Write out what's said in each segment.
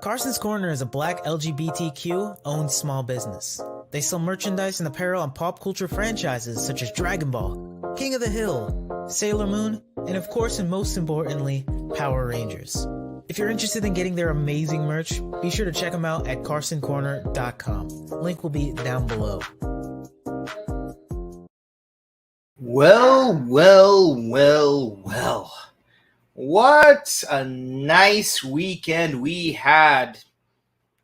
Carson's Corner is a black LGBTQ-owned small business. They sell merchandise and apparel on pop culture franchises such as Dragon Ball, King of the Hill, Sailor Moon, and of course and most importantly, Power Rangers. If you're interested in getting their amazing merch, be sure to check them out at carsoncorner.com. Link will be down below. Well. What a nice weekend we had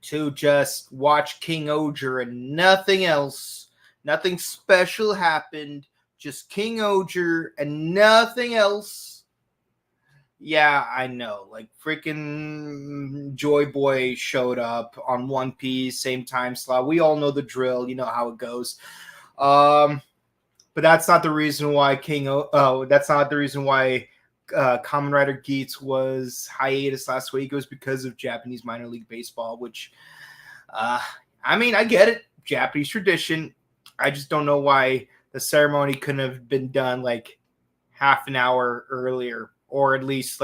to just watch King Oger and nothing else. Nothing special happened. Just King Oger and nothing else. Yeah, I know. Like freaking Joy Boy showed up on One Piece, same time slot. We all know the drill. You know how it goes. But that's not the reason why that's not the reason why Kamen Rider Geats was hiatus last week. It was because of Japanese minor league baseball, which, I mean, I get it. Japanese tradition. I just don't know why the ceremony couldn't have been done like half an hour earlier, or at least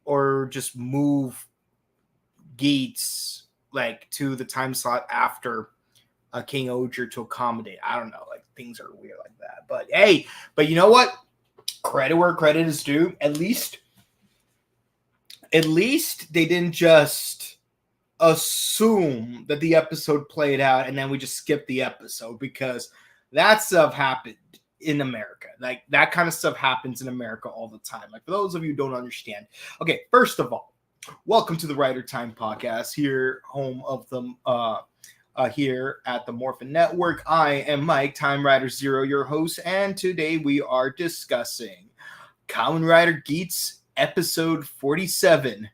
or just move Geats to the time slot after King Oger to accommodate. I don't know. Things are weird like that. But hey, you know what? Credit where credit is due. At least they didn't just assume that the episode played out and then we just skipped the episode, because that stuff happened in America. That kind of stuff happens in America all the time. For those of you who don't understand. Okay, first of all, welcome to the Rider Time podcast, here, home of the here at the Morphin Network. I am Mike, TimeRider Zero, your host, and today we are discussing Kamen Rider Geats episode 47,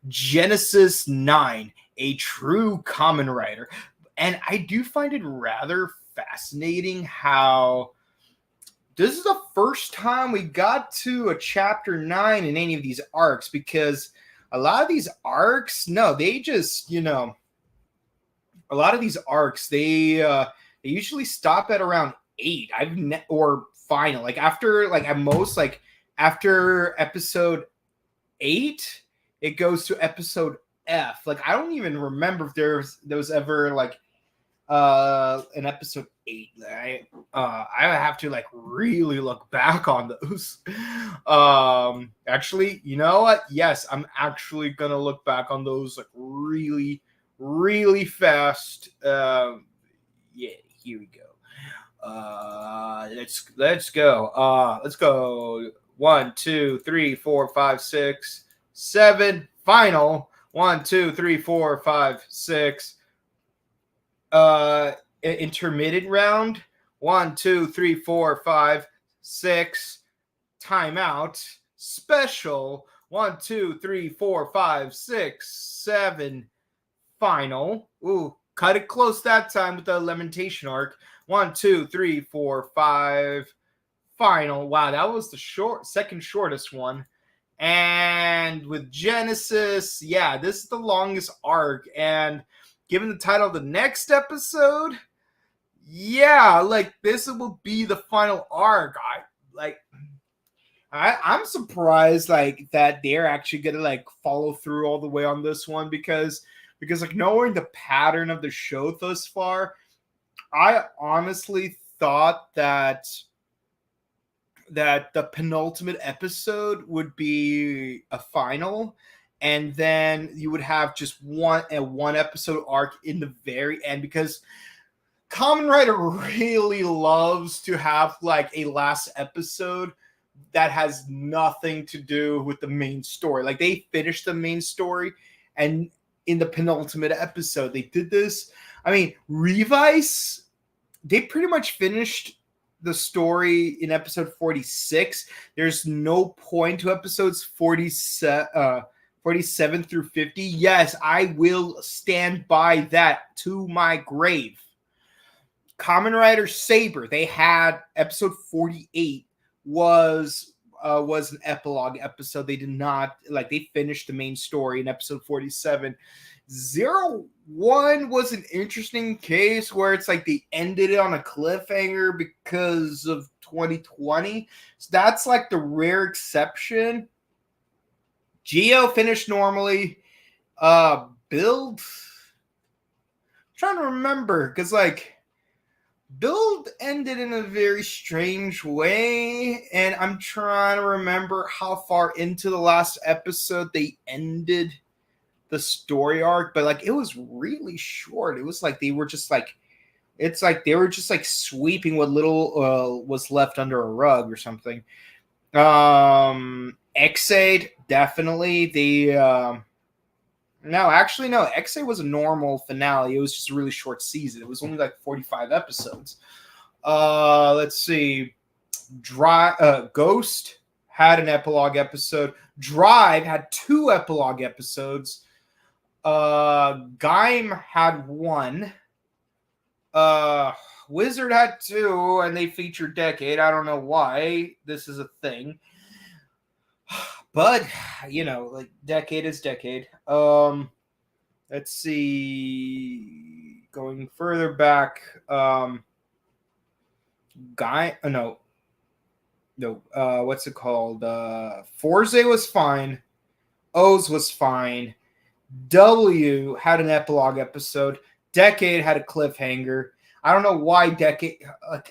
Genesis 9, A True Kamen Rider. And I do find it rather fascinating how this is the first time we got to a chapter 9 in any of these arcs, because a lot of these arcs, they just, a lot of these arcs, they usually stop at around 8. Or final, at most, after episode 8, it goes to episode F. I don't even remember if there was ever an episode 8. I have to really look back on those. Actually, you know what? Yes, I'm actually gonna look back on those really fast. Yeah, here we go. Let's go. Let's go. 1, 2, 3, 4, 5, 6, 7. Final. 1, 2, 3, 4, 5, 6. Intermittent round. 1, 2, 3, 4, 5, 6. Timeout. Special. 1, 2, 3, 4, 5, 6, 7. Final. Ooh, cut it close that time with the lamentation arc. 1, 2, 3, 4, 5. Final. Wow, that was the second shortest one. And with Genesis, yeah, this is the longest arc. And given the title of the next episode, yeah, this will be the final arc. I'm surprised that they're actually gonna follow through all the way on this one, because knowing the pattern of the show thus far, I honestly thought that the penultimate episode would be a final, and then you would have just one episode arc in the very end, because Kamen Rider really loves to have a last episode that has nothing to do with the main story. They finished the main story, and in the penultimate episode they did this. I mean, Revice, they pretty much finished the story in episode 46. There's no point to episodes 47 through 50. Yes, I will stand by that to my grave. Kamen Rider Saber, they had episode 48 was an epilogue episode. They did not they finished the main story in episode 47. 01 was an interesting case where it's they ended it on a cliffhanger because of 2020. So that's the rare exception. Geo finished normally. Build. I'm trying to remember because like Build ended in a very strange way, and I'm trying to remember how far into the last episode they ended the story arc, but like it was really short. It was like they were just like, it's like they were just like sweeping what little was left under a rug or something. Exade, definitely. No, actually, no. Exade was a normal finale. It was just a really short season. It was only like 45 episodes. Let's see. Ghost had an epilogue episode. Drive had 2 epilogue episodes. Gaim had 1. Wizard had 2, and they featured Decade. I don't know why this is a thing. But, you know, like, Decade is Decade. Let's see. Going further back, what's it called? Forze was fine. O's was fine. W had an epilogue episode. Decade had a cliffhanger. I don't know why Decade.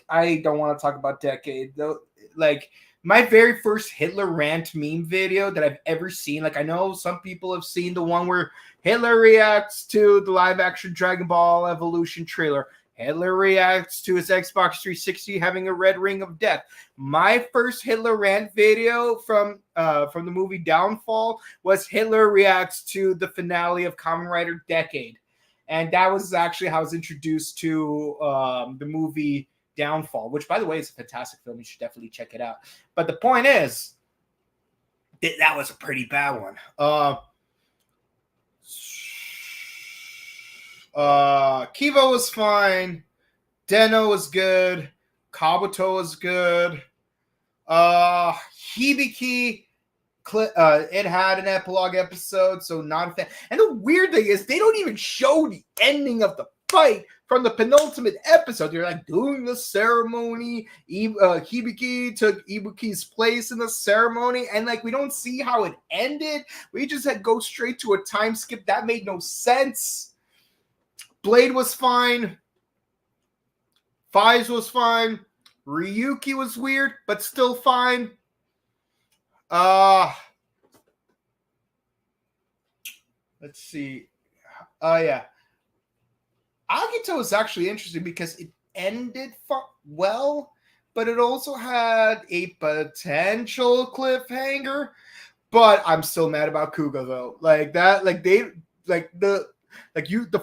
I don't want to talk about Decade though. Like my very first Hitler rant meme video that I've ever seen. Like I know some people have seen the one where Hitler reacts to the live-action Dragon Ball Evolution trailer. Hitler reacts to his Xbox 360 having a red ring of death. My first Hitler rant video from the movie Downfall was Hitler reacts to the finale of Kamen Rider Decade. And that was actually how I was introduced to the movie Downfall, which, by the way, is a fantastic film. You should definitely check it out. But the point is, that was a pretty bad one. Kivo was fine. Deno was good. Kabuto was good. Hibiki, it had an epilogue episode, so not a fan. And the weird thing is, they don't even show the ending of the fight from the penultimate episode. They're like doing the ceremony. Hibiki took Ibuki's place in the ceremony, and like we don't see how it ended. We just had go straight to a time skip that made no sense. Blade was fine. Fives was fine. Ryuki was weird, but still fine. Let's see. Yeah. Agito is actually interesting because it ended well, but it also had a potential cliffhanger. But I'm still mad about Kuga though. Like that, like they, like the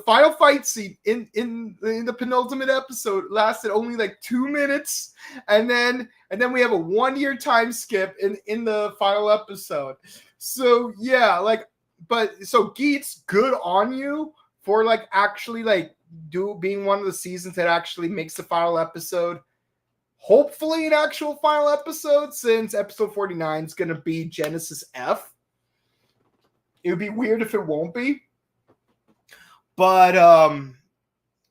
final fight scene in the penultimate episode lasted only like 2 minutes, and then we have a 1-year time skip in the final episode. So yeah, like, but so Geats, good on you for like actually like being one of the seasons that actually makes the final episode. Hopefully an actual final episode, since episode 49 is gonna be Genesis F. It would be weird if it won't be. But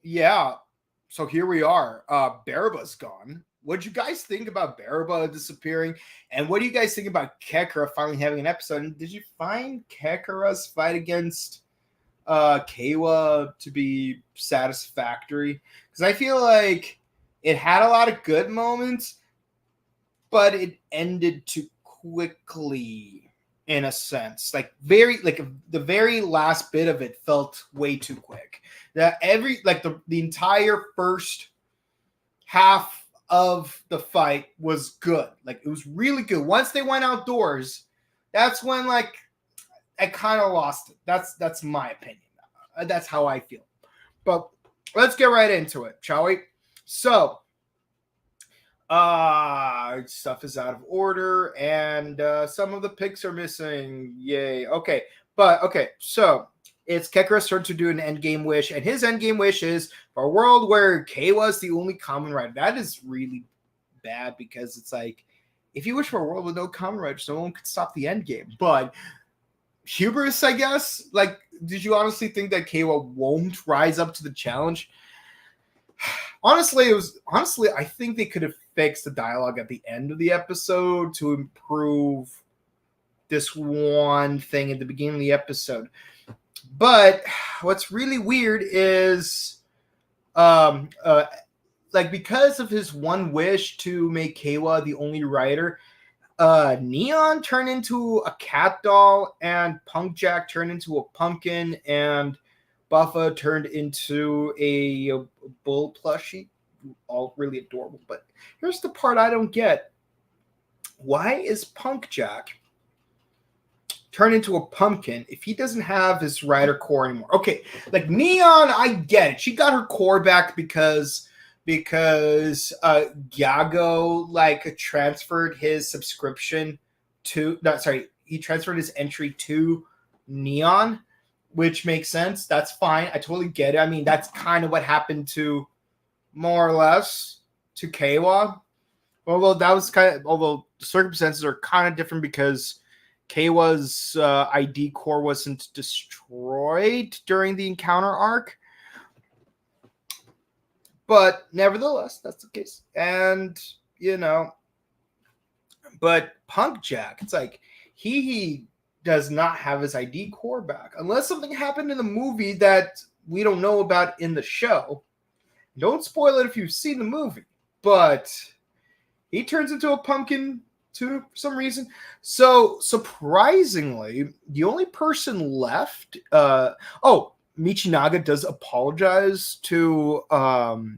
yeah, so here we are. Baraba's gone. What do you guys think about Baraba disappearing? And what do you guys think about Kekara finally having an episode? And did you find Kekara's fight against Keiwa to be satisfactory? Because I feel like it had a lot of good moments, but it ended too quickly. In a sense, like the very last bit of it felt way too quick. That the entire first half of the fight was good. Like it was really good. Once they went outdoors, that's when like I kind of lost it. That's my opinion. That's how I feel. But let's get right into it, shall we? So. Stuff is out of order, and some of the picks are missing. Yay. Okay. So it's Kekara's turn to do an endgame wish, and his endgame wish is for a world where Keiwa is the only Kamen Rider. That is really bad because it's like, if you wish for a world with no Kamen Riders, no one could stop the endgame. But hubris, I guess. Like, did you honestly think that Keiwa won't rise up to the challenge? Honestly, I think they could have fixed the dialogue at the end of the episode to improve this one thing at the beginning of the episode. But what's really weird is, like, because of his one wish to make Keiwa the only rider, Neon turned into a cat doll, and Punk Jack turned into a pumpkin, and Buffa turned into a bull plushie. All really adorable. But here's the part I don't get. Why is Punk Jack turn into a pumpkin if he doesn't have his rider core anymore? Okay, like Neon, I get it. She got her core back because Gago like transferred his subscription to he transferred his entry to Neon, which makes sense. That's fine. I totally get it. I mean, that's kind of what happened to more or less to Keiwa. Although the circumstances are kind of different because Keiwa's ID core wasn't destroyed during the encounter arc. But nevertheless, that's the case. And, but Punk Jack, it's like he does not have his ID core back. Unless something happened in the movie that we don't know about in the show. Don't spoil it if you've seen the movie. But he turns into a pumpkin for some reason. So, surprisingly, the only person left... Michinaga does apologize to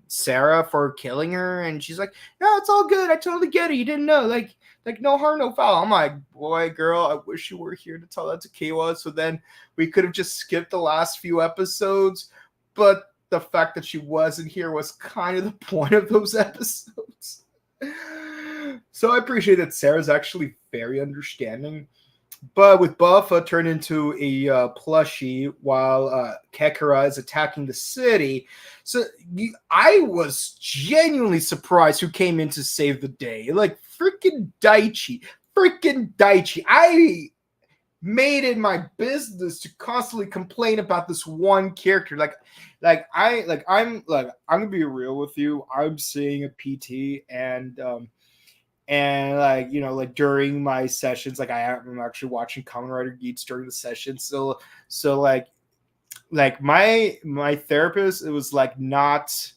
Sarah for killing her, and she's like, "No, it's all good. I totally get it. You didn't know. Like no harm, no foul." I'm like, "Boy, girl, I wish you were here to tell that to Keiwa, so then we could have just skipped the last few episodes." But the fact that she wasn't here was kind of the point of those episodes. So I appreciate that Sarah's actually very understanding. But with Buffa turned into a plushie while Kekara is attacking the city. So I was genuinely surprised who came in to save the day. Like, freaking Daichi. I made it my business to constantly complain about this one character. I'm gonna be real with you. I'm seeing a PT, and during my sessions, like I'm actually watching Kamen Rider Geats during the session. So my therapist, it was like not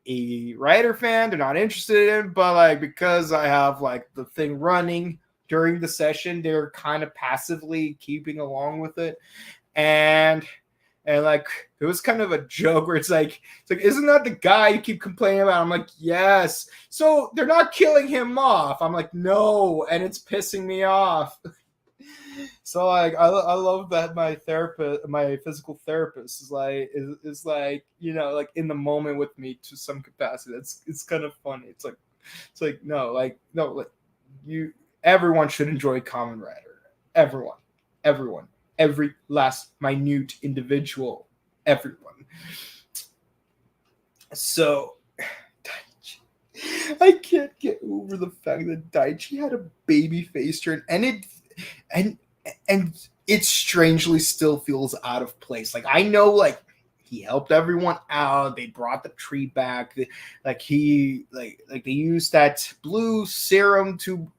a writer fan, they're not interested in, but like because I have like the thing running during the session, they're kind of passively keeping along with it. And like it was kind of a joke where it's like, isn't that the guy you keep complaining about? I'm like, yes. So they're not killing him off. I'm like, no, and it's pissing me off. So like I love that my physical therapist is like like in the moment with me to some capacity. It's kind of funny. It's like no, like everyone should enjoy Kamen Rider. Everyone. Every last minute individual, everyone. So, Daichi, I can't get over the fact that Daichi had a baby face turn, and it strangely still feels out of place. Like I know, like he helped everyone out. They brought the tree back. Like they used that blue serum to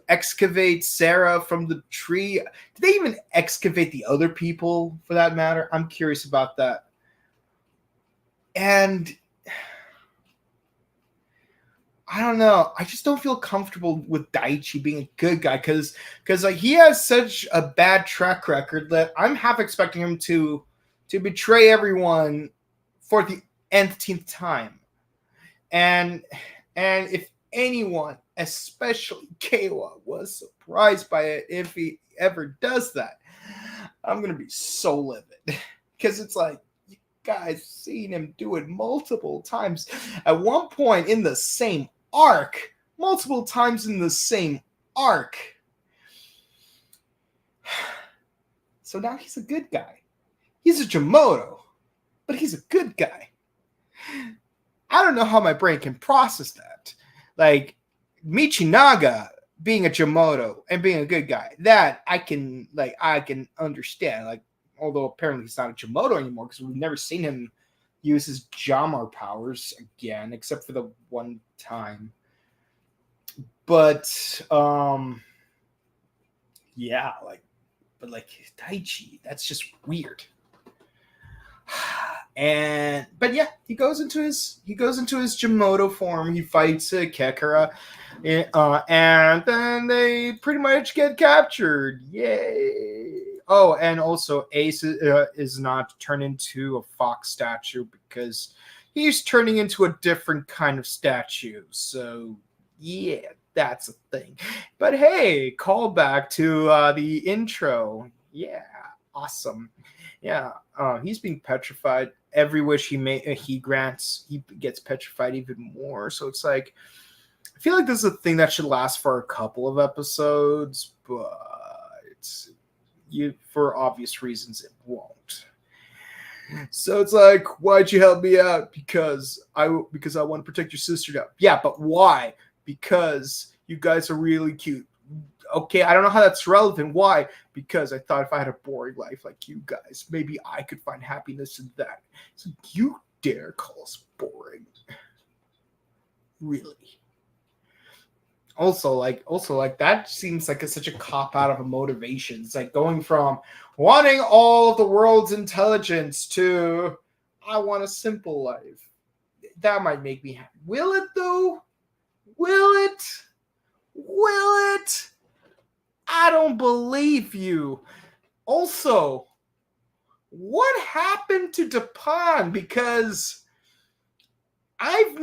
excavate Sarah from the tree. Did they even excavate the other people for that matter? I'm curious about that. And I don't know. I just don't feel comfortable with Daichi being a good guy because like he has such a bad track record that I'm half expecting him to betray everyone for the nth time. And if anyone, especially Keiwa, was surprised by it, if he ever does that, I'm gonna be so livid because it's like you guys seen him do it multiple times at one point in the same arc, So now he's a good guy. He's a Jamoto, but he's a good guy. I don't know how my brain can process that. Like Michinaga being a Jamoto and being a good guy, that I can understand. Like, although apparently he's not a Jamoto anymore because we've never seen him use his Jamar powers again, except for the one time. But yeah, like but like Daichi, that's just weird. But yeah, he goes into his Jimoto form. He fights Kekara, and then they pretty much get captured. Yay! Oh, and also Ace is not turned into a fox statue because he's turning into a different kind of statue. So yeah, that's a thing. But hey, callback to the intro. Yeah, awesome. Yeah, he's being petrified. Every wish he grants, he gets petrified even more. So it's like, I feel like this is a thing that should last for a couple of episodes, but for obvious reasons, it won't. So it's like, why'd you help me out? Because I want to protect your sister now. Yeah, but why? Because you guys are really cute. Okay, I don't know how that's relevant. Why? Because I thought if I had a boring life like you guys, maybe I could find happiness in that. So you dare call us boring? Really? Also, that seems like such a cop out of a motivation. It's like going from wanting all of the world's intelligence to I want a simple life. That might make me happy. Will it though? Will it? Will it? I don't believe you. Also, what happened to Dupont? Because I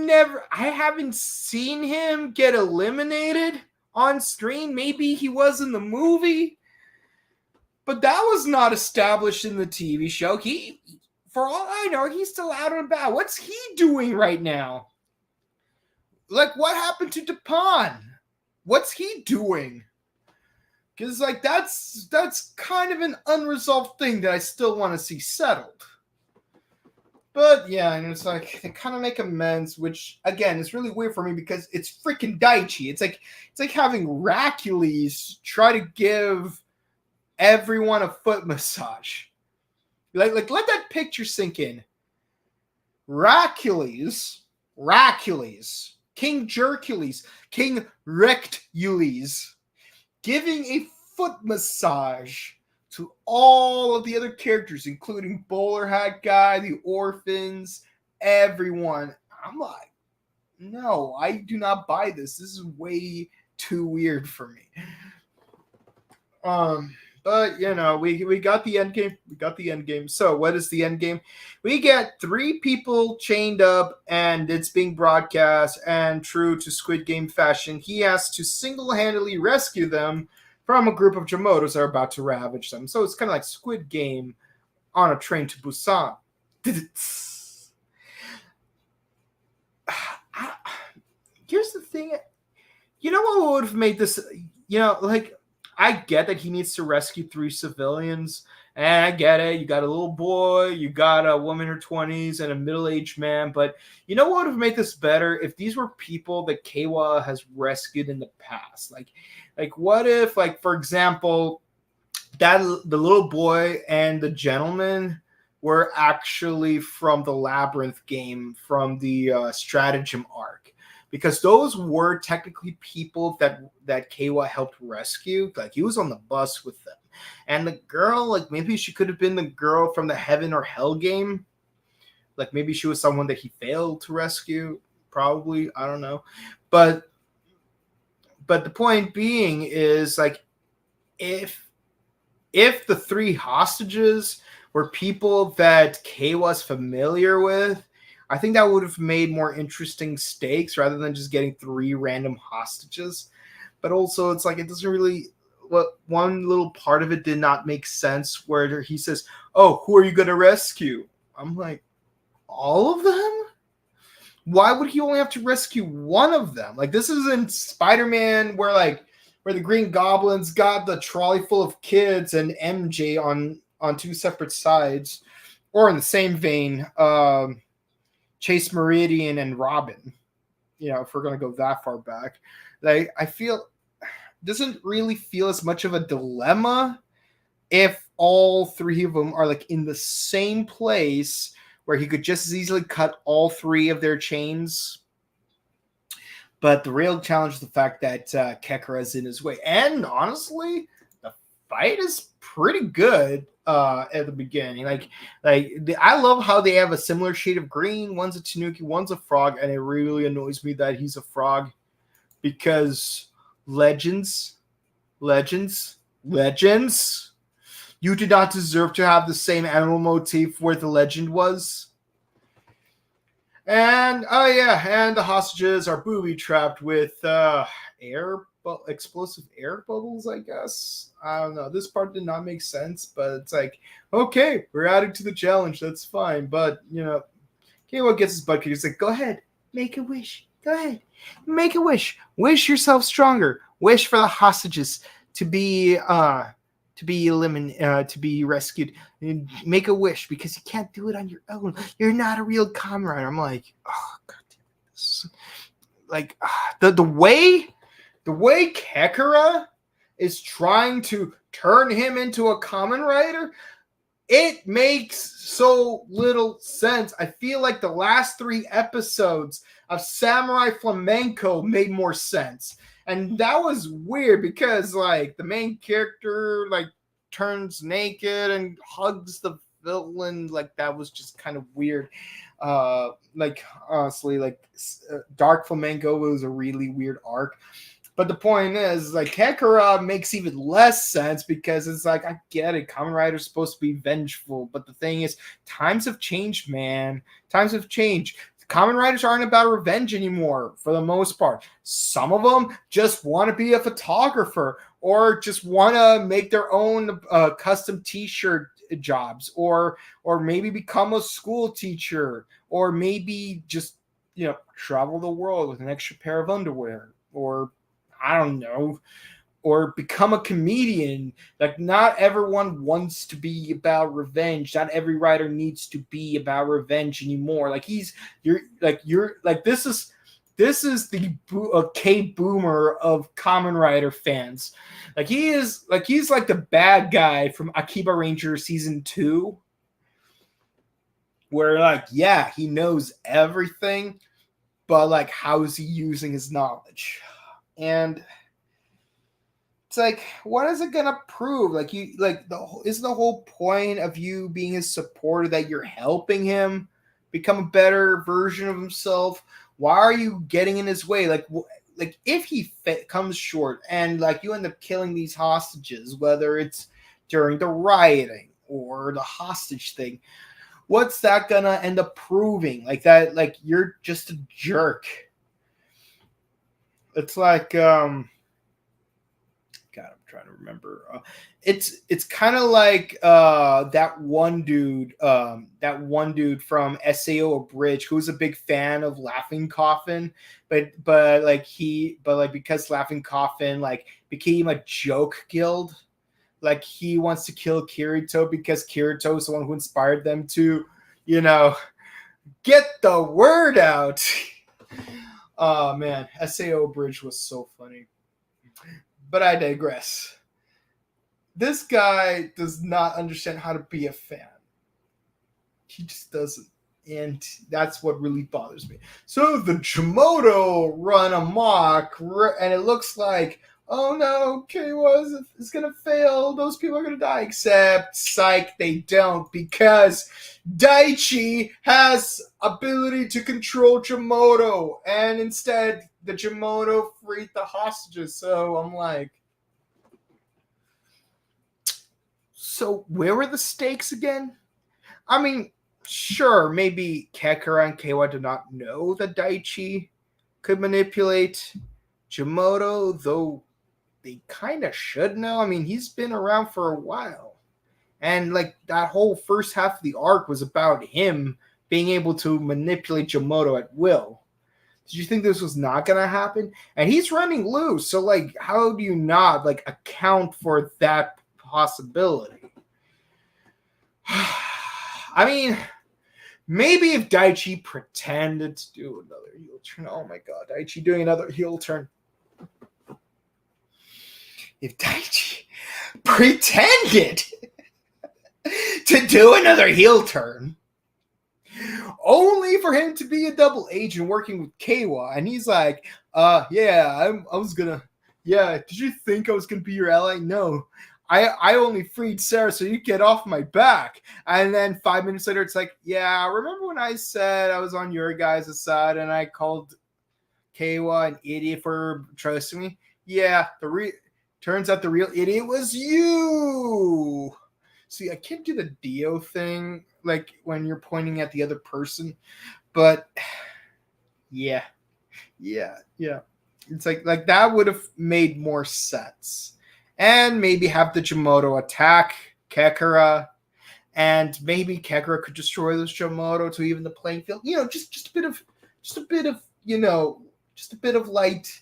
haven't seen him get eliminated on screen. Maybe he was in the movie, but that was not established in the TV show. For all I know, he's still out and about. What's he doing right now? Like, what happened to Dupont? What's he doing? Because, like, that's kind of an unresolved thing that I still want to see settled. But, yeah, and it's like, they kind of make amends, which, again, is really weird for me because it's freaking Daichi. It's like having Racules try to give everyone a foot massage. Like let that picture sink in. Racules, King Jercules, King Rectules, giving a foot massage to all of the other characters, including Bowler Hat Guy, the orphans, everyone. I'm like, no, I do not buy this. This is way too weird for me. But you know, we got the end game. We got the end game. So what is the end game? We get 3 people chained up, and it's being broadcast. And true to Squid Game fashion, he has to single-handedly rescue them from a group of Jimotos that are about to ravage them. So it's kind of like Squid Game on a train to Busan. Here's the thing. You know what would have made this? You know, like, I get that he needs to rescue 3 civilians, and I get it. You got a little boy, you got a woman in her 20s, and a middle-aged man. But you know what would have made this better? If these were people that Keiwa has rescued in the past. Like what if, like, for example, the little boy and the gentleman were actually from the Labyrinth game, from the stratagem arc. Because those were technically people that Keiwa helped rescue. Like, he was on the bus with them. And the girl, like, maybe she could have been the girl from the Heaven or Hell game. Like, maybe she was someone that he failed to rescue. Probably. I don't know. But the point being is, like, if the 3 hostages were people that Keiwa's familiar with, I think that would have made more interesting stakes rather than just getting 3 random hostages. But also, it's like, it doesn't really. One little part of it did not make sense where he says, "Oh, who are you going to rescue?" I'm like, all of them? Why would he only have to rescue one of them? Like, this isn't Spider-Man where the Green Goblin's got the trolley full of kids and MJ on 2 separate sides, or in the same vein. Chase Meridian and Robin, you know, if we're going to go that far back. Like, I feel doesn't really feel as much of a dilemma if all 3 of them are, like, in the same place where he could just as easily cut all 3 of their chains. But the real challenge is the fact that Kekara is in his way. And honestly, the fight is pretty good at the beginning. I love how they have a similar shade of green. One's a tanuki, one's a frog, and it really annoys me that he's a frog because legends. You do not deserve to have the same animal motif where the legend was. And and the hostages are booby trapped with explosive air bubbles, I guess. I don't know. This part did not make sense, but it's like, okay, we're adding to the challenge. That's fine. But, Kayla gets his butt kicked. He's like, go ahead, make a wish. Go ahead, make a wish. Wish yourself stronger. Wish for the hostages to be eliminated, to be rescued. Make a wish because you can't do it on your own. You're not a real Kamen Rider. I'm like, oh god damn it. This is, like the way Kekara is trying to turn him into a Kamen Rider, it makes so little sense. I feel like the last 3 episodes of Samurai Flamenco made more sense. And that was weird because, like, the main character, like, turns naked and hugs the villain. Like, that was just kind of weird. Honestly, Dark Flamenco was a really weird arc. But the point is, like, Kekara makes even less sense because it's like, I get it. Kamen Rider's supposed to be vengeful. But the thing is, times have changed, man. Times have changed. Kamen Riders aren't about revenge anymore, for the most part. Some of them just want to be a photographer or just want to make their own custom T-shirt jobs, or maybe become a school teacher, or maybe just travel the world with an extra pair of underwear, or I don't know, or become a comedian. Like, not everyone wants to be about revenge. Not every writer needs to be about revenge anymore. Like, this is the K-Boomer of Kamen Rider fans. Like, he's like the bad guy from Akiba Ranger season 2, where, like, yeah, he knows everything, but, like, how is he using his knowledge? And it's like, what is it gonna prove? Like, isn't the whole point of you being his supporter that you're helping him become a better version of himself? Why are you getting in his way? Like if he comes short and, like, you end up killing these hostages, whether it's during the rioting or the hostage thing, what's that gonna end up proving? Like, that, like, you're just a jerk. It's like, God, I'm trying to remember. It's kind of like that one dude from SAO Abridged, who's a big fan of Laughing Coffin, but because Laughing Coffin, like, became a joke guild, like, he wants to kill Kirito because Kirito is the one who inspired them to, get the word out. Oh man, SAO Abridged was so funny. But I digress. This guy does not understand how to be a fan. He just doesn't. And that's what really bothers me. So the Jimoto run amok, and it looks like, oh no, Keiwa is going to fail. Those people are going to die. Except, psych, they don't, because Daichi has ability to control Jimoto, and instead the Jimoto freed the hostages. So I'm like, so where were the stakes again? I mean, sure, maybe Kekara and Keiwa did not know that Daichi could manipulate Jimoto, though they kind of should know. I mean, he's been around for a while. And, like, that whole first half of the arc was about him being able to manipulate Jimoto at will. Did you think this was not going to happen? And he's running loose. So, like, how do you not, like, account for that possibility? I mean, maybe if Daichi pretended to do another heel turn. Oh my god, Daichi doing another heel turn. If Daichi pretended to do another heel turn, only for him to be a double agent working with Keiwa, and he's like, I was gonna, did you think I was gonna be your ally? No, I only freed Sarah so you get off my back. And then 5 minutes later, it's like, yeah, remember when I said I was on your guys' side and I called Keiwa an idiot for trusting me? Yeah, turns out the real idiot was you. See, I can't do the Dio thing, like when you're pointing at the other person, but yeah. It's like that would have made more sense. And maybe have the Jimoto attack Kekara, and maybe Kekara could destroy this Jimoto to even the playing field. Just a bit of light,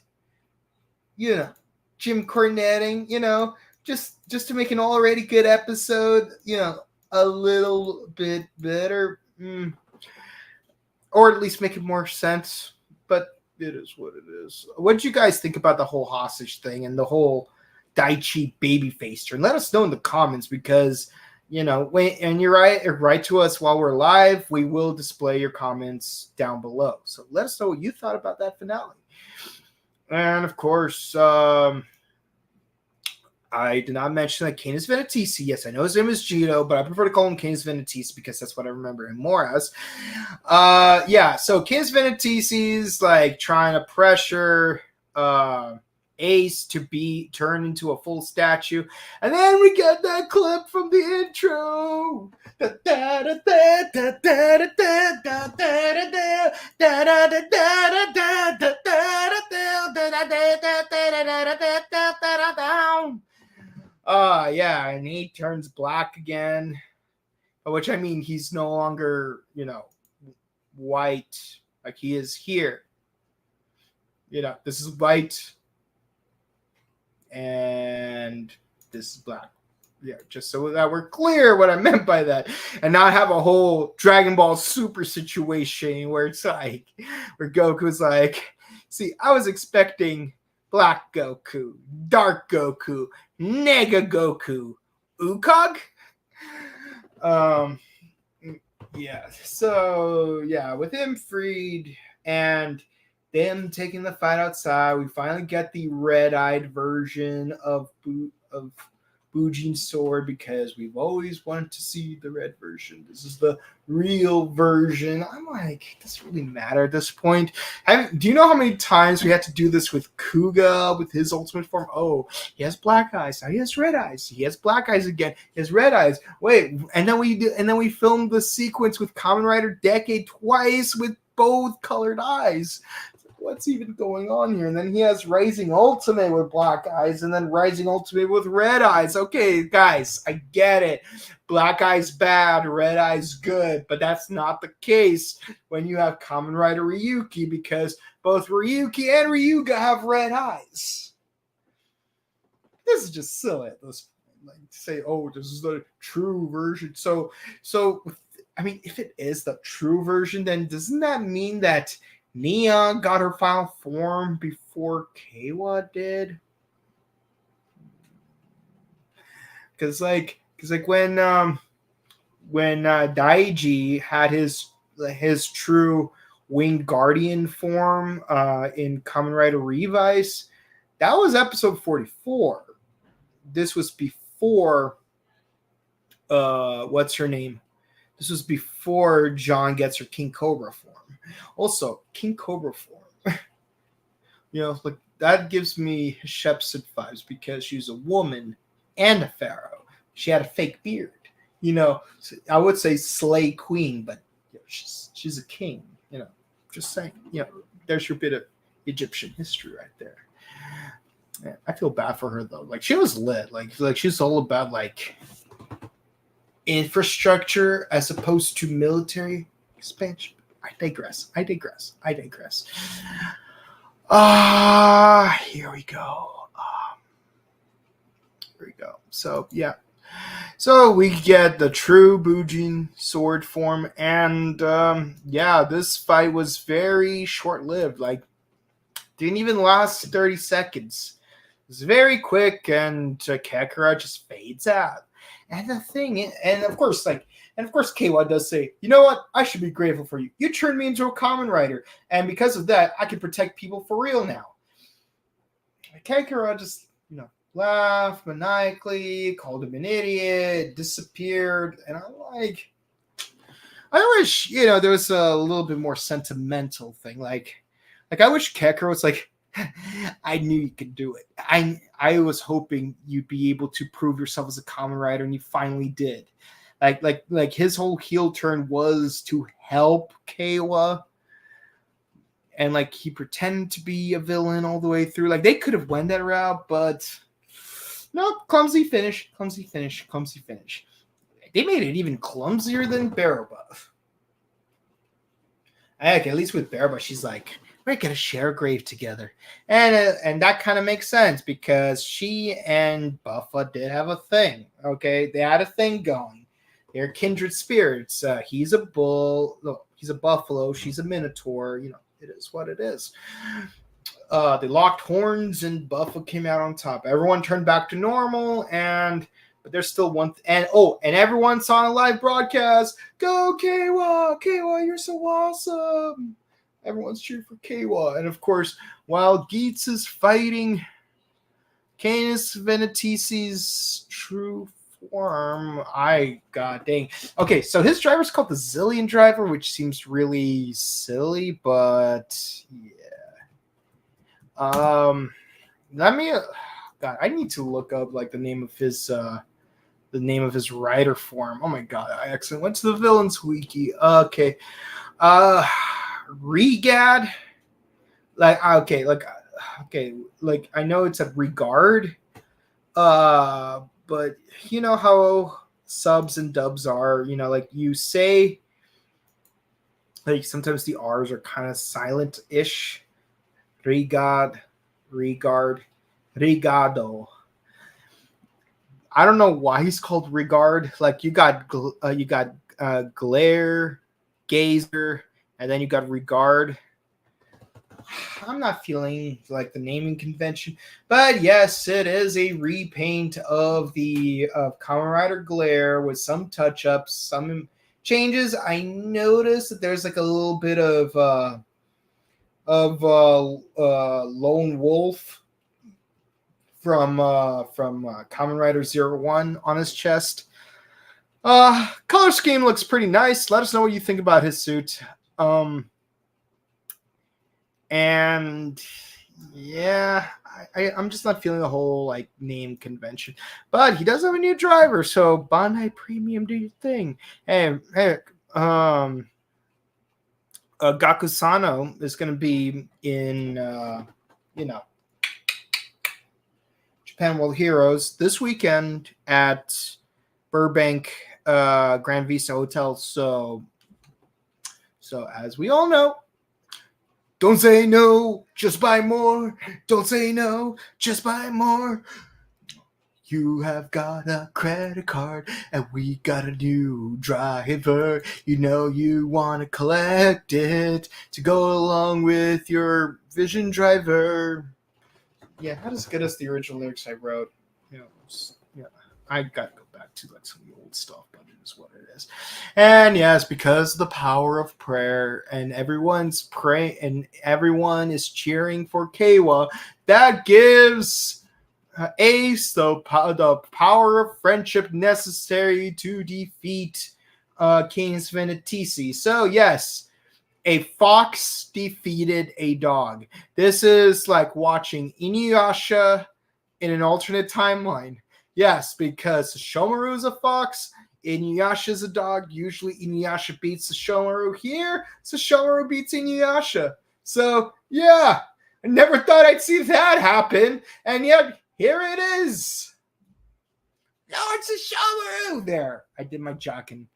Jim Cornetting, just to make an already good episode, a little bit better, or at least make it more sense. But it is what it is. What did you guys think about the whole hostage thing and the whole Daichi babyface turn? Let us know in the comments, because and you're right, write to us while we're live. We will display your comments down below. So let us know what you thought about that finale. And of course, I did not mention that Canis Venatici. Yes, I know his name is Gito, but I prefer to call him Canis Venatici because that's what I remember him more as. So Canis Venatici's like trying to pressure Ace to be turned into a full statue. And then we get that clip from the intro. And he turns black again. Which I mean, he's no longer, white. Like he is here. This is white. And this is black. Yeah, just so that we're clear what I meant by that. And not have a whole Dragon Ball Super situation where it's like, where Goku's like, see, I was expecting Black Goku, Dark Goku, Nega Goku, Ukog? With him freed and them taking the fight outside, we finally get the red-eyed version of Bujin's sword, because we've always wanted to see the red version. This is the real version. I'm like, it doesn't really matter at this point. Do you know how many times we had to do this with Kuga, with his ultimate form? Oh, he has black eyes. Now he has red eyes. He has black eyes again. He has red eyes. Wait, and then we filmed the sequence with Kamen Rider Decade twice with both colored eyes. What's even going on here? And then he has Rising Ultimate with black eyes, and then Rising Ultimate with red eyes. Okay, guys, I get it. Black eyes bad, red eyes good, but that's not the case when you have Kamen Rider Ryuki, because both Ryuki and Ryuga have red eyes. This is just silly at this point. Like, say, oh, this is the true version. So, I mean, if it is the true version, then doesn't that mean that Neon got her final form before Keiwa did? Because when Daiji had his true Winged Guardian form in Kamen Rider Revice, that was episode 44. This was before what's her name? This was before John gets her King Cobra form. Also, King Cobra form. Like that gives me Shepsud vibes, because she's a woman and a pharaoh. She had a fake beard. I would say Slay Queen, but she's a king. Just saying. There's your bit of Egyptian history right there. Man, I feel bad for her though. Like she was lit. Like she's all about like infrastructure as opposed to military expansion. I digress. Here we go. So, yeah. So, we get the true Bujin sword form. And, this fight was very short-lived. Like, didn't even last 30 seconds. It was very quick, and Kekara just fades out. And the thing, and of course, Keiwa does say, you know what? I should be grateful for you. You turned me into a Kamen Rider, and because of that, I can protect people for real now. Kekara just, laughed maniacally, called him an idiot, disappeared, and I'm like, I wish, there was a little bit more sentimental thing. Like I wish Kecker was like, I knew you could do it. I was hoping you'd be able to prove yourself as a Kamen Rider, and you finally did. Like his whole heel turn was to help Keiwa, and like he pretended to be a villain all the way through. Like they could have went that route, but no, clumsy finish. They made it even clumsier than Barrowbuff. Heck, at least with Barrowbuff, she's like, we're gonna share a grave together, and that kind of makes sense because she and Buffa did have a thing. Okay, they had a thing going. They're kindred spirits. He's a bull. No, he's a buffalo. She's a minotaur. It is what it is. They locked horns, and Buffa came out on top. Everyone turned back to normal, but there's still one. And everyone saw on a live broadcast, "Go Keiwa! Keiwa, you're so awesome!" Everyone's cheering for Keiwa. And of course, while Geats is fighting Canis Venetisi's true form, god dang. Okay, so his driver's called the Zillion Driver, which seems really silly, but yeah. I need to look up like the name of his rider form. Oh my god, I accidentally went to the villains wiki. Okay. Regad, like I know it's a regard, but you know how subs and dubs are, like you say, like sometimes the R's are kind of silent-ish. Regard, regado. I don't know why he's called regard. Like you got glare, gazer, and then you got regard. I'm not feeling like the naming convention, but yes, it is a repaint of Kamen Rider Glare with some touch-ups, some changes. I noticed that there's like a little bit of Lone Wolf from Kamen Rider 01 on his chest. Color scheme looks pretty nice. Let us know what you think about his suit. And yeah, I'm just not feeling the whole like name convention. But he does have a new driver, so Bandai Premium, do your thing. Hey, Gakusano is going to be in Japan World Heroes this weekend at Burbank Grand Vista Hotel. So as we all know, don't say no, just buy more. Don't say no, just buy more. You have got a credit card and we got a new driver. You want to collect it to go along with your Vision driver. Yeah, not as good as the original lyrics I wrote. I got to go back to like some of the old stuff, but it is what it is. And yes, because of the power of prayer and everyone's praying and everyone is cheering for Keiwa, that gives Ace the power of friendship necessary to defeat Canis Venetisi. So yes, a fox defeated a dog. This is like watching Inuyasha in an alternate timeline. Yes, because Shomaru is a fox, Inuyasha is a dog. Usually Inuyasha beats Shomaru. Here, Shomaru beats Inuyasha. So yeah, I never thought I'd see that happen, and yet here it is. No, it's a Shomaru. There, I did my Jockin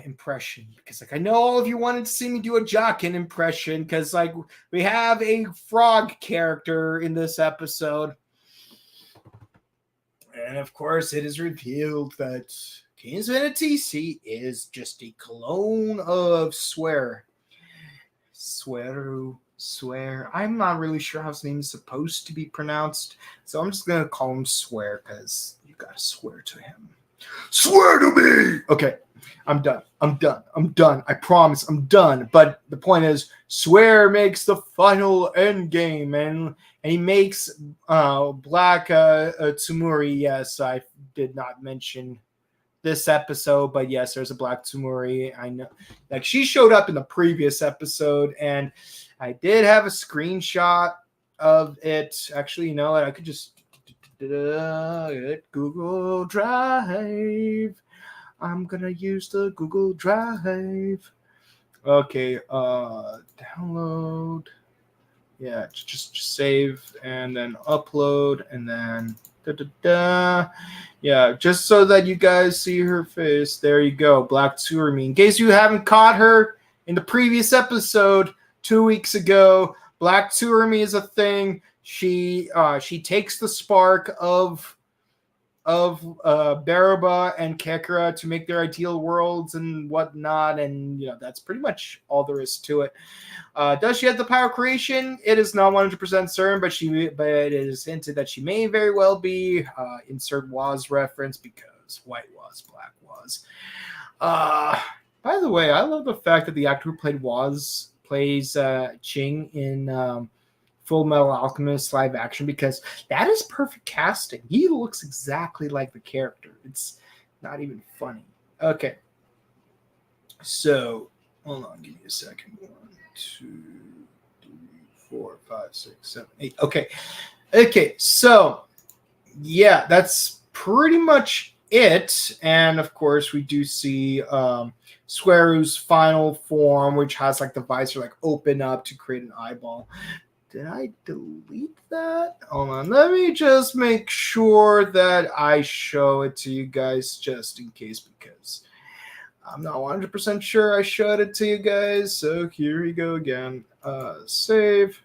impression because like I know all of you wanted to see me do a Jockin impression because like we have a frog character in this episode. And of course, it is revealed that Canis Venetisi is just a clone of Swear. I'm not really sure how his name is supposed to be pronounced, so I'm just going to call him Swear because you got to swear to him. Swear to me. Okay, I'm done. I promise I'm done. But the point is, Swear makes the final end game, and he makes Black Tsumuri. Yes, I did not mention this episode, but yes, there's a Black Tsumuri. I know, like, she showed up in the previous episode, and I did have a screenshot of it. Actually, you know what? I could just Google Drive. I'm gonna use the Google Drive. Okay, download. Yeah, just save and then upload and then yeah, just so that you guys see her face. There you go, Black Tsurumi. In case you haven't caught her in the previous episode 2 weeks ago, Black Tsurumi is a thing. She takes the spark of Baraba and Kekra to make their ideal worlds and whatnot, and that's pretty much all there is to it. Does she have the power creation? It is not 100% certain, but it is hinted that she may very well be. Insert Waz reference, because white Waz, black Waz. By the way, I love the fact that the actor who played Waz plays Ching in Full Metal Alchemist live action, because that is perfect casting. He looks exactly like the character. It's not even funny. Okay. So, hold on, give me a second. 1, 2, 3, 4, 5, 6, 7, 8. Okay, so yeah, that's pretty much it. And of course, we do see Swearu's final form, which has like the visor like open up to create an eyeball. Did I delete that? Hold on. Let me just make sure that I show it to you guys just in case, because I'm not 100% sure I showed it to you guys. So here we go again. Save.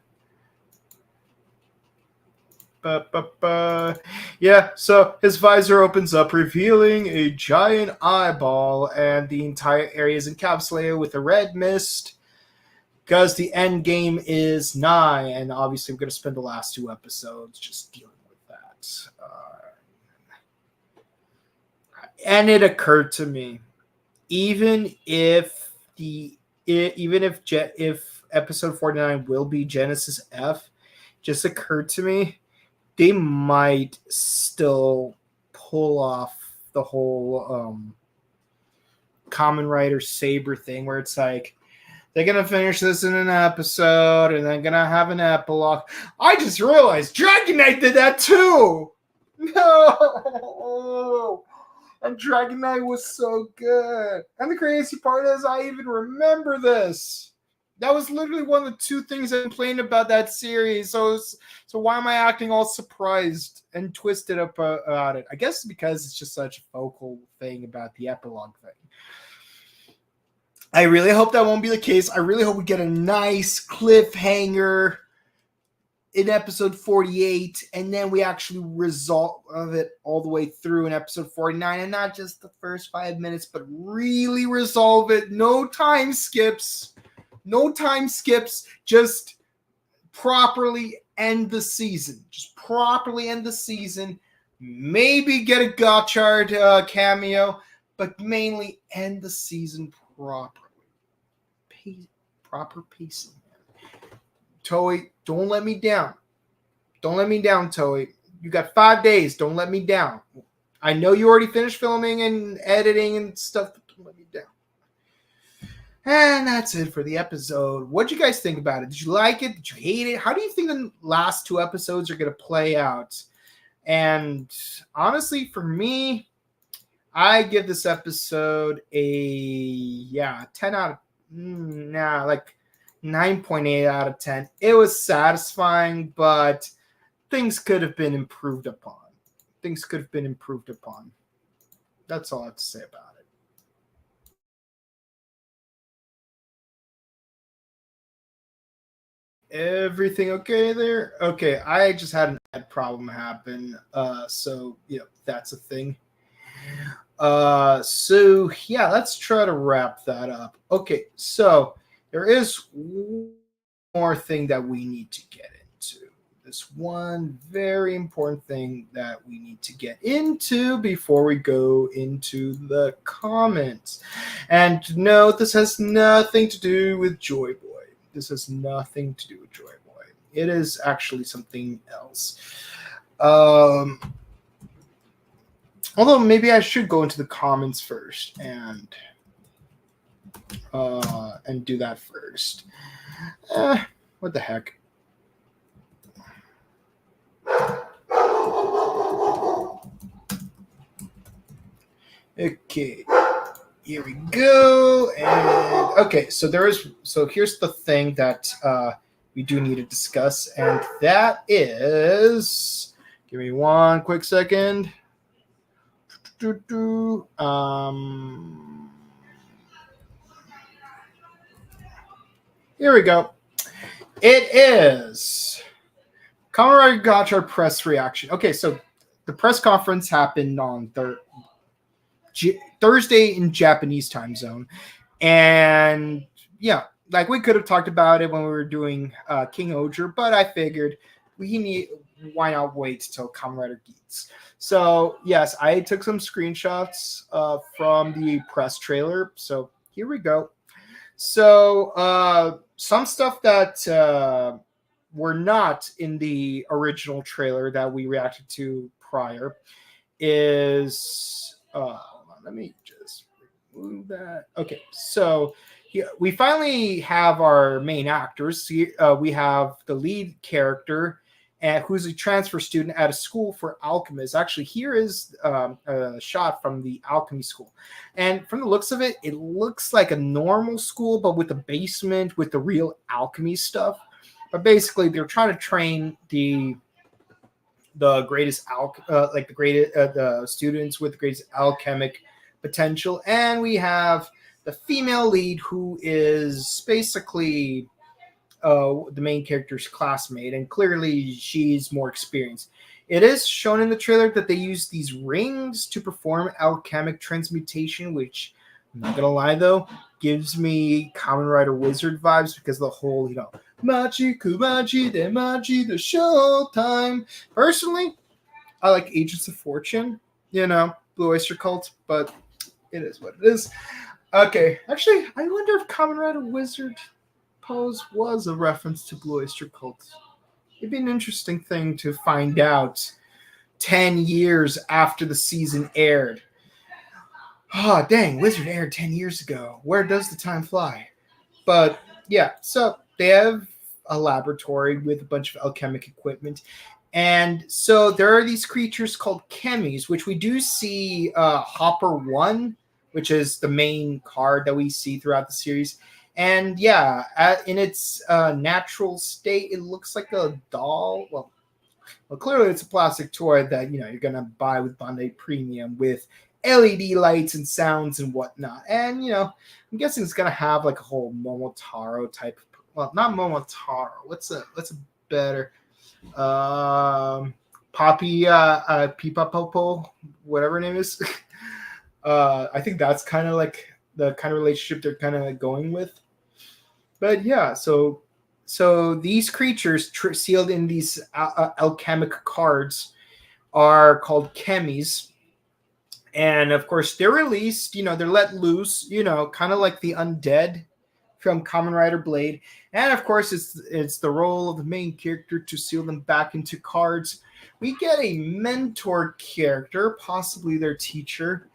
Yeah, so his visor opens up, revealing a giant eyeball, and the entire area is encapsulated with a red mist, because the end game is nigh, and obviously we're going to spend the last 2 episodes just dealing with that. And it occurred to me, even if episode 49 will be Genesis F, just occurred to me, they might still pull off the whole Kamen Rider Saber thing, where it's like, they're going to finish this in an episode, and they're going to have an epilogue. I just realized Dragon Knight did that too! No! And Dragon Knight was so good. And the crazy part is, I even remember this. That was literally one of the 2 things I complained about that series. So why am I acting all surprised and twisted up about it? I guess because it's just such a focal thing about the epilogue thing. I really hope that won't be the case. I really hope we get a nice cliffhanger in episode 48, and then we actually resolve it all the way through in episode 49, and not just the first 5 minutes, but really resolve it. No time skips. Just properly end the season. Maybe get a Gotchard cameo, but mainly end the season properly. Proper pacing. Toei, don't let me down. Toei. You got 5 days. Don't let me down. I know you already finished filming and editing and stuff, but don't let me down. And that's it for the episode. What'd you guys think about it? Did you like it? Did you hate it? How do you think the last 2 episodes are going to play out? And honestly, for me, I give this episode a 10 out of 9.8 out of 10. It was satisfying, but things could have been improved upon. That's all I have to say about it. Everything okay there? Okay, I just had an ad problem happen. So that's a thing. So yeah, let's try to wrap that up. Okay, so there is one more thing that we need to get into. this one very important thing that we need to get into before we go into the comments. And no, this has nothing to do with Joy Boy. This has nothing to do with Joy Boy. It is actually something else. Although maybe I should go into the comments first and do that first. What the heck? Okay, here we go. And okay, so here's the thing that we do need to discuss, and that is, give me one quick second. Here we go. It is Kamen Rider Gotcha press reaction. Okay, so the press conference happened on Thursday in Japanese time zone. And yeah, like we could have talked about it when we were doing King Oger, but I figured why not wait till Kamen Rider Geats. So yes, I took some screenshots from the press trailer. So here we go. So some stuff that were not in the original trailer that we reacted to prior is let me just remove that. Okay, so we finally have our main actors. We have the lead character, who's a transfer student at a school for alchemists. Actually, here is a shot from the alchemy school. And from the looks of it, it looks like a normal school, but with a basement with the real alchemy stuff. But basically, they're trying to train the greatest the students with the greatest alchemic potential. And we have the female lead, who is basically the main character's classmate, and clearly she's more experienced. It is shown in the trailer that they use these rings to perform alchemic transmutation, which, I'm not gonna lie though, gives me Kamen Rider Wizard vibes because of the whole, Machi Kumachi de Machi the Showtime. Personally, I like Agents of Fortune, Blue Oyster Cult, but it is what it is. Okay, actually, I wonder if Kamen Rider Wizard Pose was a reference to Blue Oyster Cult. It'd be an interesting thing to find out 10 years after the season aired. Oh, dang, Wizard aired 10 years ago. Where does the time fly? But yeah, so they have a laboratory with a bunch of alchemic equipment. And so there are these creatures called chemis, which we do see Hopper 1, which is the main card that we see throughout the series. And yeah, in its natural state, it looks like a doll. Well, clearly it's a plastic toy that, you're going to buy with Bandai Premium with LED lights and sounds and whatnot. And, I'm guessing it's going to have like a whole Momotaro type. Well, not Momotaro. What's a better... Poppy Pipapopo, whatever her name is. I think that's kind of like the kind of relationship they're kind of going with. But yeah, so these creatures sealed in these alchemic cards are called chemis. And of course, they're released, they're let loose, kind of like the undead from Kamen Rider Blade. And of course, it's the role of the main character to seal them back into cards. We get a mentor character, possibly their teacher.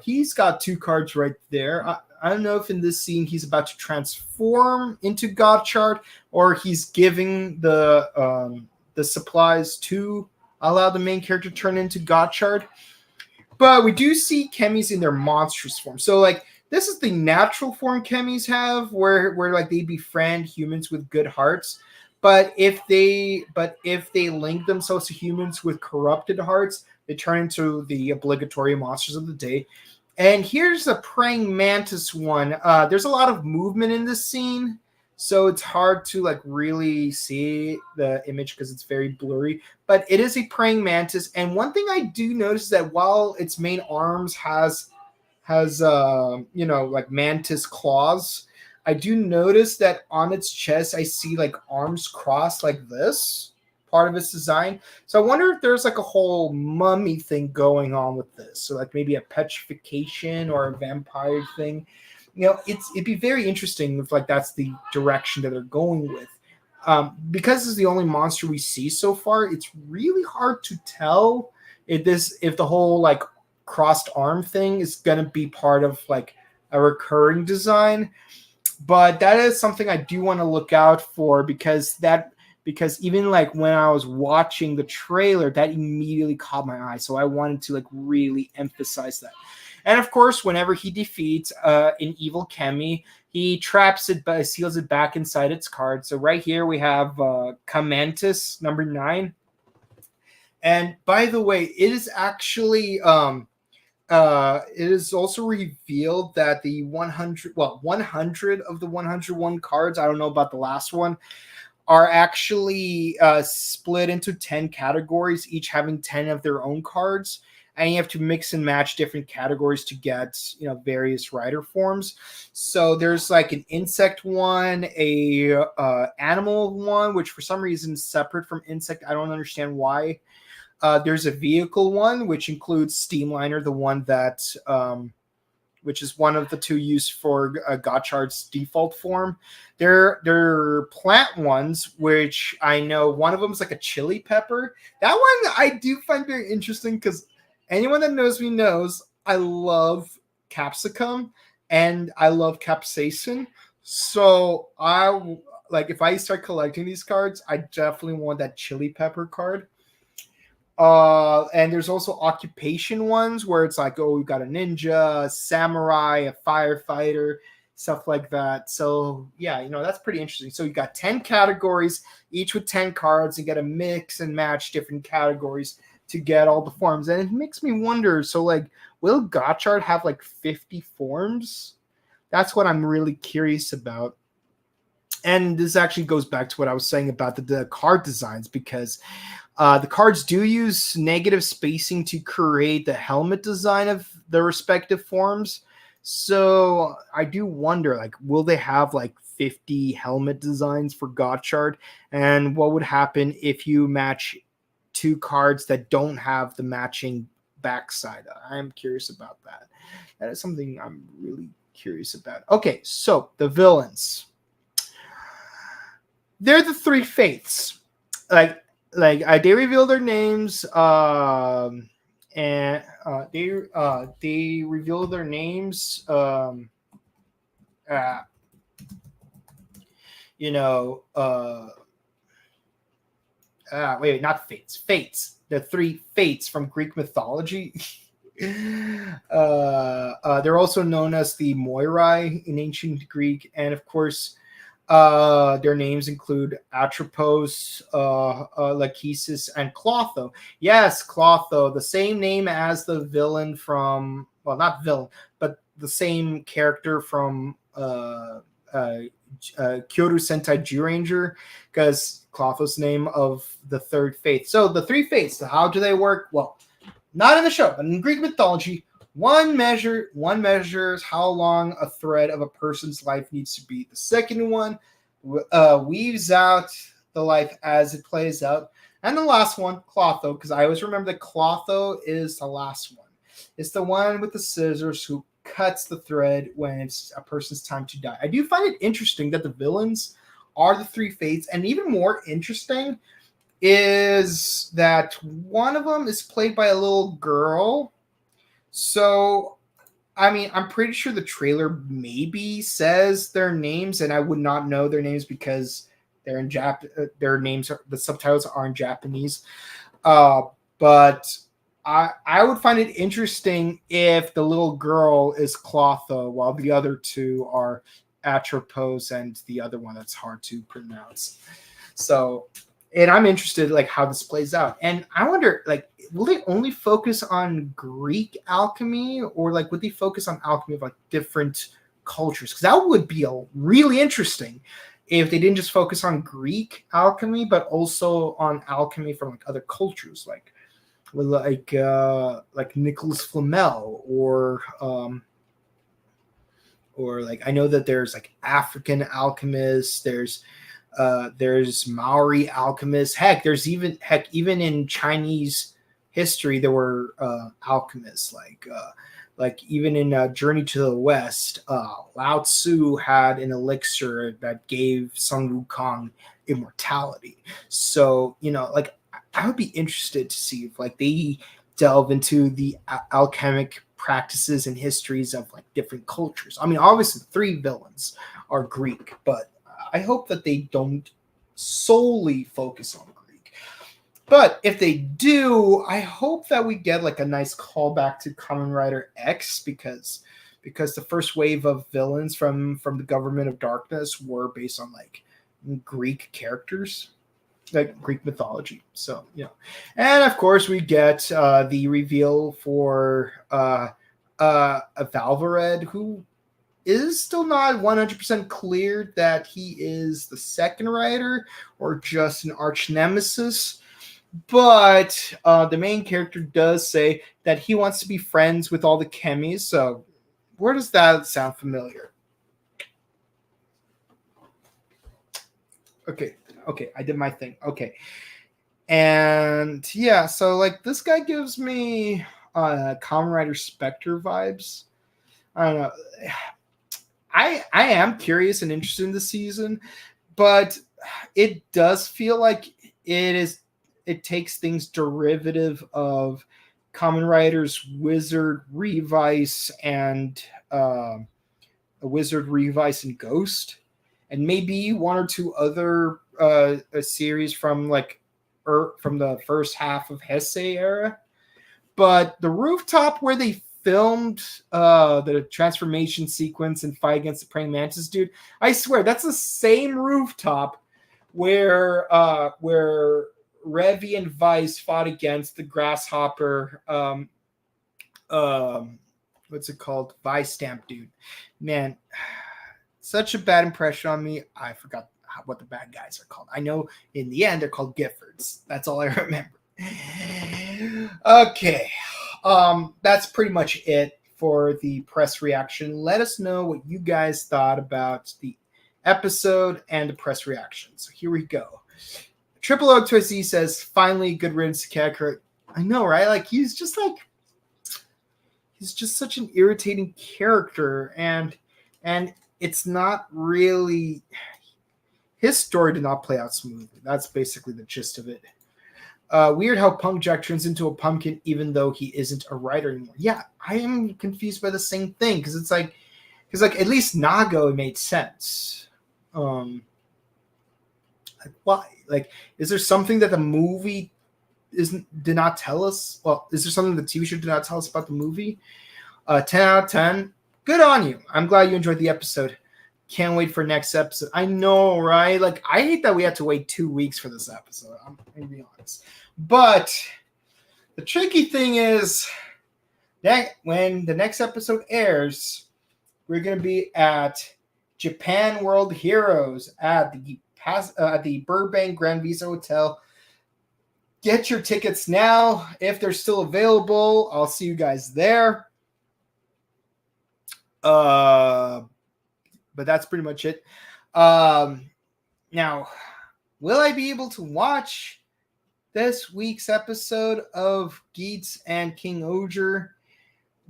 He's got 2 cards right there. I don't know if in this scene he's about to transform into Godchart, or he's giving the supplies to allow the main character to turn into Godchart. But we do see chemis in their monstrous form. So like, this is the natural form chemis have, where like they befriend humans with good hearts. But if they link themselves to humans with corrupted hearts, they turn into the obligatory monsters of the day. And here's a praying mantis one. There's a lot of movement in this scene, so it's hard to like really see the image because it's very blurry. But it is a praying mantis, and one thing I do notice is that while its main arms has like mantis claws, I do notice that on its chest I see like arms crossed like this. part of its design. So I wonder if there's like a whole mummy thing going on with this. So like maybe a petrification or a vampire thing. It'd be very interesting if like that's the direction that they're going with. Because this is the only monster we see so far, it's really hard to tell if the whole like crossed arm thing is gonna be part of like a recurring design. But that is something I do want to look out for because even like when I was watching the trailer, that immediately caught my eye. So I wanted to like really emphasize that. And of course, whenever he defeats an evil Kemi, he traps it, but seals it back inside its card. So right here we have Kamantis number 9. And by the way, it is actually it is also revealed that the 100 of the 101 cards, I don't know about the last one, are actually split into 10 categories, each having 10 of their own cards. And you have to mix and match different categories to get, various rider forms. So there's like an insect one, a animal one, which for some reason is separate from insect. I don't understand why. There's a vehicle one, which includes Steamliner, the one that, which is one of the 2 used for Gotchard's default form. There are plant ones, which I know one of them is like a chili pepper. That one I do find very interesting because anyone that knows me knows I love capsicum and I love capsaicin. So if I start collecting these cards, I definitely want that chili pepper card. And there's also occupation ones where it's like, oh, we've got a ninja, a samurai, a firefighter, stuff like that. So yeah, that's pretty interesting. So you got 10 categories, each with 10 cards. You got to mix and match different categories to get all the forms. And it makes me wonder, so like, will Gotchard have like 50 forms? That's what I'm really curious about. And this actually goes back to what I was saying about the card designs, because the cards do use negative spacing to create the helmet design of the respective forms. So I do wonder, like, will they have like 50 helmet designs for Gotchard? And what would happen if you match 2 cards that don't have the matching backside? I'm curious about that. That is something I'm really curious about. Okay, so the villains. They're the 3 faiths. They reveal their names, and they reveal their names. Wait, not fates. Fates. The 3 fates from Greek mythology. They're also known as the Moirai in ancient Greek, and of course, their names include Atropos, Lachesis, and Clotho. Yes, Clotho, the same name as the villain from, well, not villain, but the same character from Kyoto Sentai Zyuranger, because Clotho's the name of the 3rd faith. So the 3 faiths, so how do they work? Well, not in the show, but in Greek mythology, one measures how long a thread of a person's life needs to be. The second one weaves out the life as it plays out. And the last one, Clotho, because I always remember that Clotho is the last one. It's the one with the scissors who cuts the thread when it's a person's time to die. I do find it interesting that the villains are the 3 fates, and even more interesting is that one of them is played by a little girl. So, I mean, I'm pretty sure the trailer maybe says their names, and I would not know their names because they're in their names the subtitles are in Japanese. But I would find it interesting if the little girl is Clotho, while the other 2 are Atropos and the other one that's hard to pronounce. So, and I'm interested like how this plays out. And I wonder, like, will they only focus on Greek alchemy, or like would they focus on alchemy of like different cultures? Because that would be really interesting if they didn't just focus on Greek alchemy, but also on alchemy from like other cultures, like Nicholas Flamel, or like I know that there's like African alchemists, there's There's Maori alchemists. Heck, even in Chinese history there were alchemists. Like even in Journey to the West, Lao Tzu had an elixir that gave Sun Wukong immortality. So like I would be interested to see if like they delve into the alchemic practices and histories of like different cultures. I mean, obviously 3 villains are Greek, but I hope that they don't solely focus on Greek. But if they do, I hope that we get like a nice callback to Kamen Rider X, because the first wave of villains from the Government of Darkness were based on like Greek characters, like Greek mythology. So and of course we get the reveal for Valvared, who is still not 100% clear that he is the second rider or just an arch nemesis. But the main character does say that he wants to be friends with all the chemis. So where does that sound familiar? Okay, I did my thing. Okay. And yeah, so like this guy gives me Kamen Rider Spectre vibes. I don't know. I am curious and interested in the season, but it does feel like it takes things derivative of Kamen Rider's Wizard, Revice, and Ghost, and maybe 1 or 2 other a series from like from the first half of Heisei era. But the rooftop where they filmed the transformation sequence and fight against the praying mantis dude, I swear that's the same rooftop where Revy and Vice fought against the grasshopper what's it called, Vice Stamp dude. Man, such a bad impression on me. I forgot what the bad guys are called. I know in the end they're called Giffords. That's all I remember. Okay. That's pretty much it for the press reaction. Let us know what you guys thought about the episode and the press reaction. So here we go. Triple O to Z says, finally, good riddance to Kakarot. I know, right? Like he's just such an irritating character, and it's not really, his story did not play out smoothly. That's basically the gist of it. Weird how Punk Jack turns into a pumpkin even though he isn't a writer anymore. Yeah, I am confused by the same thing, because it's like at least Nago made sense. Like why? Like, is there something that the movie did not tell us? Well, is there something the TV show did not tell us about the movie? 10 out of 10. Good on you. I'm glad you enjoyed the episode. Can't wait for next episode. I know, right? Like, I hate that we had to wait 2 weeks for this episode. I'm going to be honest. But the tricky thing is that when the next episode airs, we're going to be at Japan World Heroes at the Burbank Grand Visa Hotel. Get your tickets now if they're still available. I'll see you guys there. But that's pretty much it. Now, will I be able to watch this week's episode of Geats and King Oger?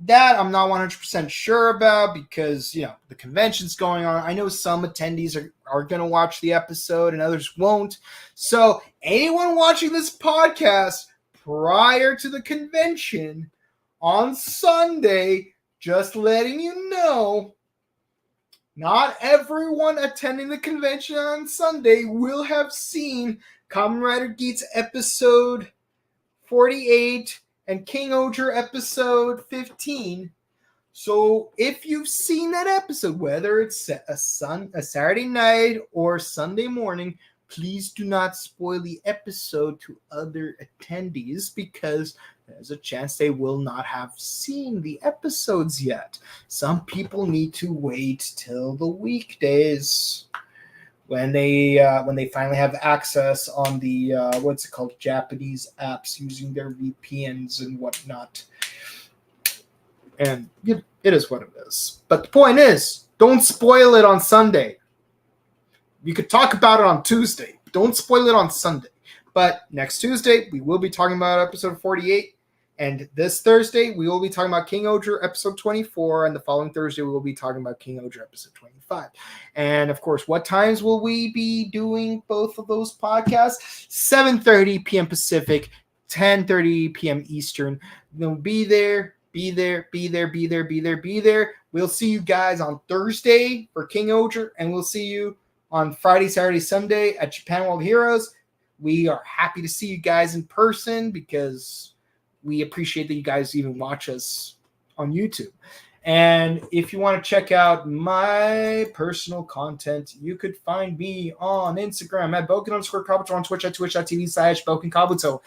That I'm not 100% sure about, because the convention's going on. I know some attendees are going to watch the episode and others won't. So anyone watching this podcast prior to the convention on Sunday, just letting you know, not everyone attending the convention on Sunday will have seen Kamen Rider Geats episode 48 and King Oger episode 15. So if you've seen that episode, whether it's a Saturday night or Sunday morning, please do not spoil the episode to other attendees, because there's a chance they will not have seen the episodes yet. Some people need to wait till the weekdays when they finally have access on the Japanese apps, using their VPNs and whatnot. And it is what it is. But the point is, don't spoil it on Sunday. You could talk about it on Tuesday. Don't spoil it on Sunday. But next Tuesday, we will be talking about episode 48. And this Thursday, we will be talking about King Oger episode 24. And the following Thursday, we will be talking about King Oger episode 25. And of course, what times will we be doing both of those podcasts? 7:30 p.m. Pacific, 10:30 p.m. Eastern. We'll be there. Be there. We'll see you guys on Thursday for King Oger. And we'll see you on Friday, Saturday, Sunday at Japan World Heroes. We are happy to see you guys in person because we appreciate that you guys even watch us on YouTube. And if you want to check out my personal content, you could find me on Instagram at Boken_Kabuto, on Twitch at twitch.tv/BokenKabuto.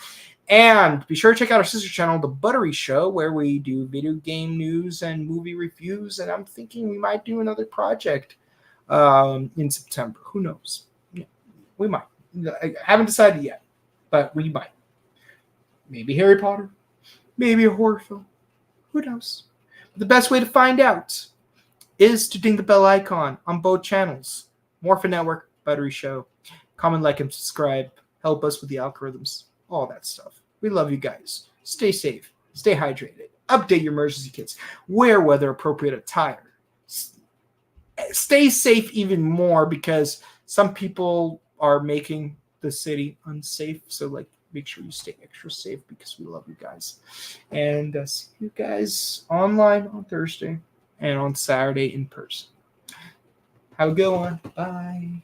And be sure to check out our sister channel, The Buttery Show, where we do video game news and movie reviews. And I'm thinking we might do another project in September. Who knows? Yeah, we might. I haven't decided yet, but we might. Maybe Harry Potter. Maybe a horror film. Who knows? But the best way to find out is to ding the bell icon on both channels. Morphin Network, Buttery Show. Comment, like, and subscribe. Help us with the algorithms. All that stuff. We love you guys. Stay safe. Stay hydrated. Update your emergency kits. Wear weather-appropriate attire. Stay safe even more because some people are making the city unsafe. So, make sure you stay extra safe because we love you guys. And see you guys online on Thursday and on Saturday in person. Have a good one. Bye.